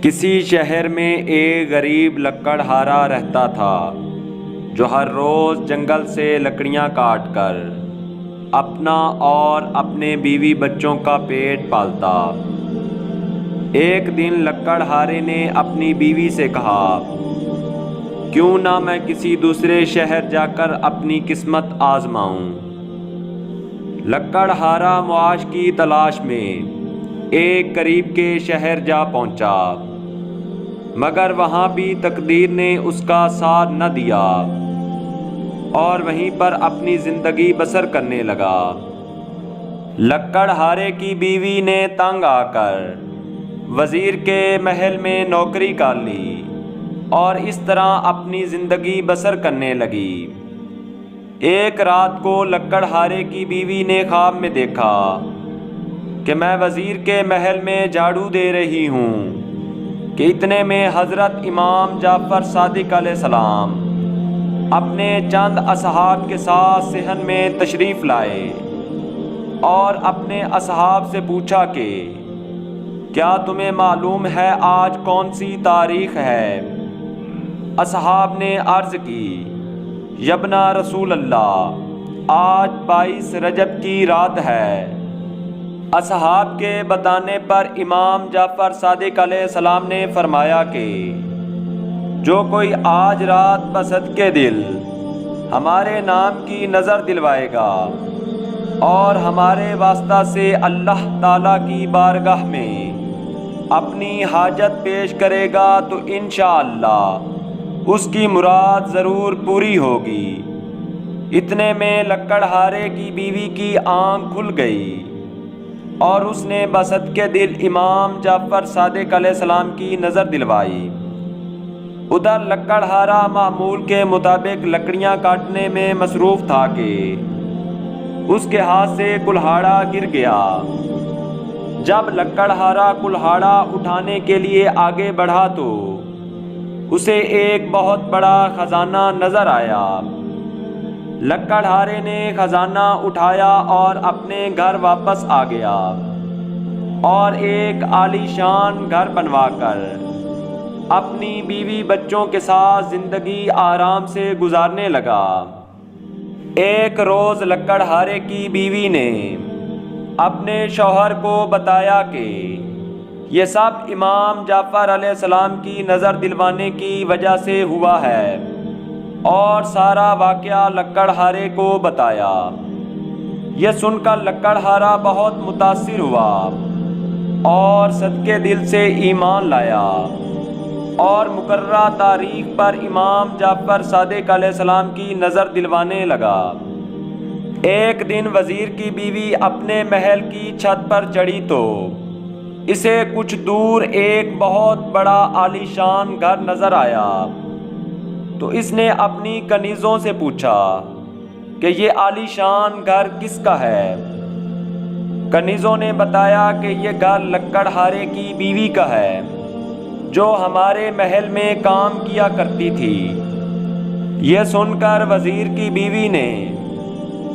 کسی شہر میں ایک غریب لکڑہارا رہتا تھا جو ہر روز جنگل سے لکڑیاں کاٹ کر اپنا اور اپنے بیوی بچوں کا پیٹ پالتا۔ ایک دن لکڑہارے نے اپنی بیوی سے کہا، کیوں نہ میں کسی دوسرے شہر جا کر اپنی قسمت آزماؤں۔ لکڑہارا معاش کی تلاش میں ایک قریب کے شہر جا پہنچا، مگر وہاں بھی تقدیر نے اس کا ساتھ نہ دیا اور وہیں پر اپنی زندگی بسر کرنے لگا۔ لکڑہارے کی بیوی نے تنگ آ کر وزیر کے محل میں نوکری کر لی اور اس طرح اپنی زندگی بسر کرنے لگی۔ ایک رات کو لکڑہارے کی بیوی نے خواب میں دیکھا کہ میں وزیر کے محل میں جھاڑو دے رہی ہوں کہ اتنے میں حضرت امام جعفر صادق علیہ السلام اپنے چند اصحاب کے ساتھ صحن میں تشریف لائے اور اپنے اصحاب سے پوچھا کہ کیا تمہیں معلوم ہے آج کون سی تاریخ ہے؟ اصحاب نے عرض کی، یبنا رسول اللہ، آج 22 رجب کی رات ہے۔ اصحاب کے بتانے پر امام جعفر صادق علیہ السلام نے فرمایا کہ جو کوئی آج رات بصدقے دل ہمارے نام کی نظر دلوائے گا اور ہمارے واسطہ سے اللہ تعالیٰ کی بارگاہ میں اپنی حاجت پیش کرے گا تو انشاءاللہ اس کی مراد ضرور پوری ہوگی۔ اتنے میں لکڑہارے کی بیوی کی آنکھ کھل گئی اور اس نے بصدقے دل امام جعفر صادق علیہ السلام کی نظر دلوائی۔ ادھر لکڑہارا معمول کے مطابق لکڑیاں کاٹنے میں مصروف تھا کہ اس کے ہاتھ سے کلہاڑا گر گیا۔ جب لکڑہارا کلہاڑا اٹھانے کے لیے آگے بڑھا تو اسے ایک بہت بڑا خزانہ نظر آیا۔ لکڑہارے نے خزانہ اٹھایا اور اپنے گھر واپس آ گیا اور ایک عالی شان گھر بنوا کر اپنی بیوی بچوں کے ساتھ زندگی آرام سے گزارنے لگا۔ ایک روز لکڑہارے کی بیوی نے اپنے شوہر کو بتایا کہ یہ سب امام جعفر علیہ السلام کی نظر دلوانے کی وجہ سے ہوا ہے اور سارا واقعہ لکڑہارے کو بتایا۔ یہ سن کر لکڑہارا بہت متاثر ہوا اور صدقے دل سے ایمان لایا اور مقررہ تاریخ پر امام جعفر صادق علیہ السلام کی نظر دلوانے لگا۔ ایک دن وزیر کی بیوی اپنے محل کی چھت پر چڑھی تو اسے کچھ دور ایک بہت بڑا عالی شان گھر نظر آیا، تو اس نے اپنی کنیزوں سے پوچھا کہ یہ عالی شان گھر کس کا ہے؟ کنیزوں نے بتایا کہ یہ گھر لکڑہارے کی بیوی کا ہے جو ہمارے محل میں کام کیا کرتی تھی۔ یہ سن کر وزیر کی بیوی نے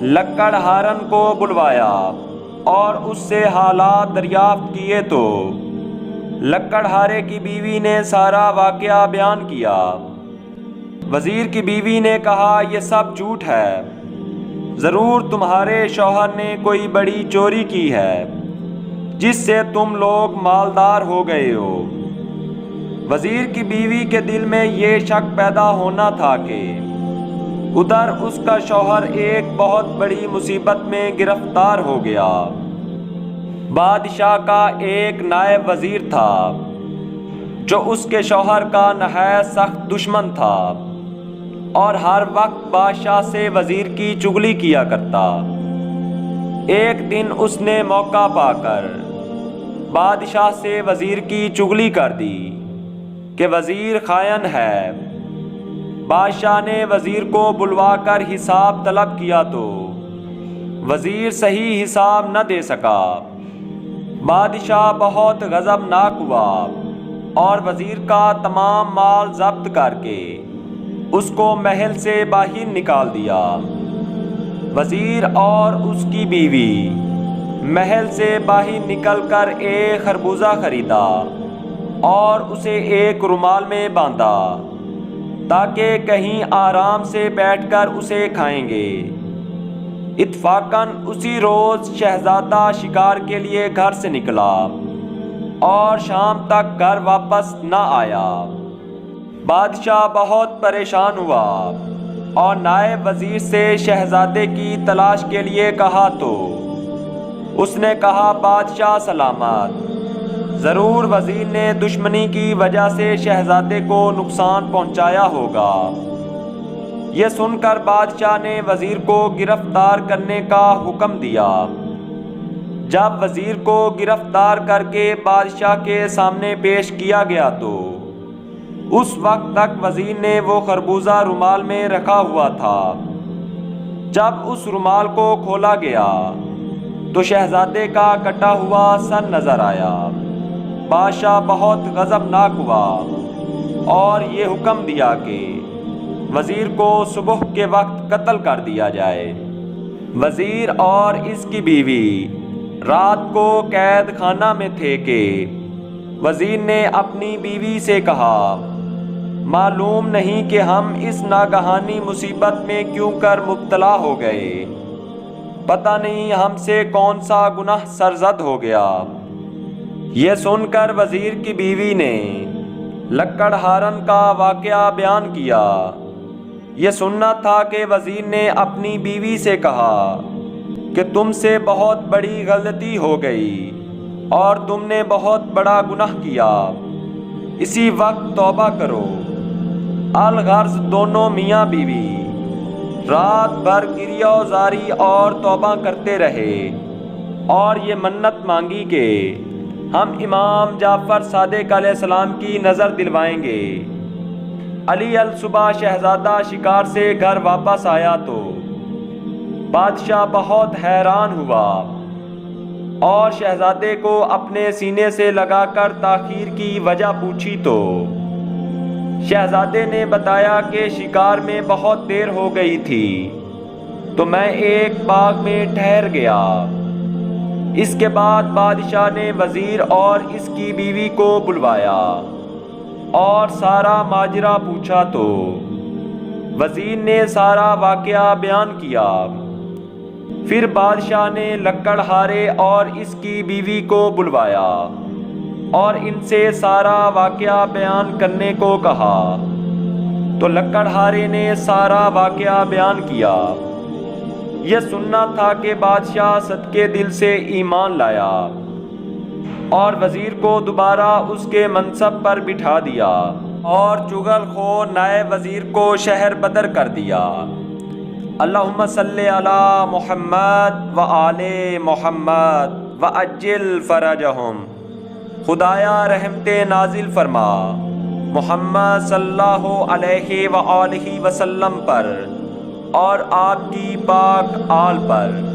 لکڑہارن کو بلوایا اور اس سے حالات دریافت کیے تو لکڑہارے کی بیوی نے سارا واقعہ بیان کیا۔ وزیر کی بیوی نے کہا، یہ سب جھوٹ ہے، ضرور تمہارے شوہر نے کوئی بڑی چوری کی ہے جس سے تم لوگ مالدار ہو گئے ہو۔ وزیر کی بیوی کے دل میں یہ شک پیدا ہونا تھا کہ ادھر اس کا شوہر ایک بہت بڑی مصیبت میں گرفتار ہو گیا۔ بادشاہ کا ایک نائب وزیر تھا جو اس کے شوہر کا نہایت سخت دشمن تھا اور ہر وقت بادشاہ سے وزیر کی چغلی کیا کرتا۔ ایک دن اس نے موقع پا کر بادشاہ سے وزیر کی چغلی کر دی کہ وزیر خائن ہے۔ بادشاہ نے وزیر کو بلوا کر حساب طلب کیا تو وزیر صحیح حساب نہ دے سکا۔ بادشاہ بہت غضبناک ہوا اور وزیر کا تمام مال ضبط کر کے اس کو محل سے باہر نکال دیا۔ وزیر اور اس کی بیوی محل سے باہر نکل کر ایک خربوزہ خریدا اور اسے ایک رومال میں باندھا تاکہ کہیں آرام سے بیٹھ کر اسے کھائیں گے۔ اتفاقاً اسی روز شہزادہ شکار کے لیے گھر سے نکلا اور شام تک گھر واپس نہ آیا۔ بادشاہ بہت پریشان ہوا اور نائب وزیر سے شہزادے کی تلاش کے لیے کہا تو اس نے کہا، بادشاہ سلامت، ضرور وزیر نے دشمنی کی وجہ سے شہزادے کو نقصان پہنچایا ہوگا۔ یہ سن کر بادشاہ نے وزیر کو گرفتار کرنے کا حکم دیا۔ جب وزیر کو گرفتار کر کے بادشاہ کے سامنے پیش کیا گیا تو اس وقت تک وزیر نے وہ خربوزہ رومال میں رکھا ہوا تھا۔ جب اس رومال کو کھولا گیا تو شہزادے کا کٹا ہوا سر نظر آیا۔ بادشاہ بہت غضبناک ہوا اور یہ حکم دیا کہ وزیر کو صبح کے وقت قتل کر دیا جائے۔ وزیر اور اس کی بیوی رات کو قید خانہ میں تھے کہ وزیر نے اپنی بیوی سے کہا، معلوم نہیں کہ ہم اس ناگہانی مصیبت میں کیوں کر مبتلا ہو گئے، پتہ نہیں ہم سے کون سا گناہ سرزد ہو گیا۔ یہ سن کر وزیر کی بیوی نے لکڑہارن کا واقعہ بیان کیا۔ یہ سننا تھا کہ وزیر نے اپنی بیوی سے کہا کہ تم سے بہت بڑی غلطی ہو گئی اور تم نے بہت بڑا گناہ کیا، اسی وقت توبہ کرو۔ الغرض دونوں میاں بیوی رات بھر گریہ زاری اور توبہ کرتے رہے اور یہ منت مانگی کہ ہم امام جعفر صادق علیہ السلام کی نظر دلوائیں گے۔ علی الصبح شہزادہ شکار سے گھر واپس آیا تو بادشاہ بہت حیران ہوا اور شہزادے کو اپنے سینے سے لگا کر تاخیر کی وجہ پوچھی تو شہزادے نے بتایا کہ شکار میں بہت دیر ہو گئی تھی تو میں ایک باغ میں ٹھہر گیا۔ اس کے بعد بادشاہ نے وزیر اور اس کی بیوی کو بلوایا اور سارا ماجرا پوچھا تو وزیر نے سارا واقعہ بیان کیا۔ پھر بادشاہ نے لکڑہارے اور اس کی بیوی کو بلوایا اور ان سے سارا واقعہ بیان کرنے کو کہا تو لکڑہارے نے سارا واقعہ بیان کیا۔ یہ سننا تھا کہ بادشاہ صدقے دل سے ایمان لایا اور وزیر کو دوبارہ اس کے منصب پر بٹھا دیا اور چغل خور نائب وزیر کو شہر بدر کر دیا۔ اللہم صلی علی محمد و آل محمد و عجل فرجہم۔ خدایا رحمت نازل فرما محمد صلی اللہ علیہ وآلہ وسلم پر اور آپ کی پاک آل پر۔